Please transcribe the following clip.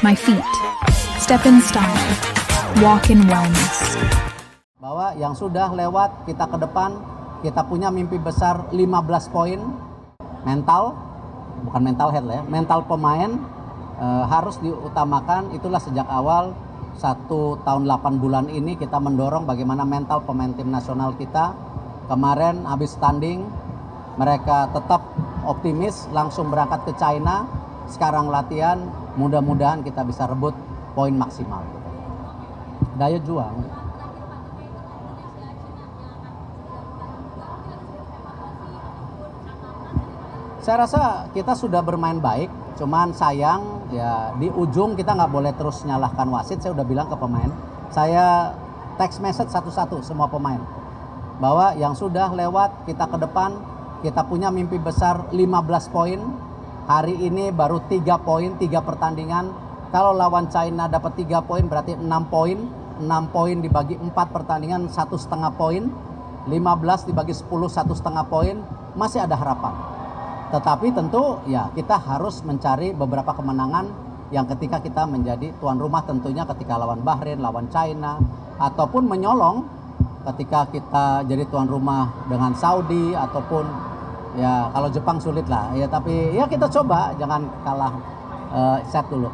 My feet. Step in style. Walk in wellness. Bahwa yang sudah lewat kita ke depan, kita punya mimpi besar 15 poin. Mental, bukan mental head lah ya, mental pemain harus diutamakan. Itulah sejak awal 1 tahun 8 bulan ini kita mendorong bagaimana mental pemain tim nasional kita. Kemarin habis tanding mereka tetap optimis, langsung berangkat ke China. Sekarang latihan, mudah-mudahan kita bisa rebut poin maksimal. Daya juang. Saya rasa kita sudah bermain baik, cuman sayang ya di ujung kita nggak boleh terus nyalahkan wasit. Saya udah bilang ke pemain, saya text message satu-satu semua pemain bahwa yang sudah lewat kita ke depan, kita punya mimpi besar 15 poin. Hari ini baru 3 poin, 3 pertandingan. Kalau lawan China dapat 3 poin berarti 6 poin. 6 poin dibagi 4 pertandingan 1,5 poin. 15 dibagi 10 1,5 poin. Masih ada harapan. Tetapi tentu ya kita harus mencari beberapa kemenangan yang ketika kita menjadi tuan rumah, tentunya ketika lawan Bahrain, lawan China, ataupun menyolong ketika kita jadi tuan rumah dengan Saudi, ataupun ya kalau Jepang sulit lah ya, tapi ya kita coba jangan kalah set dulu.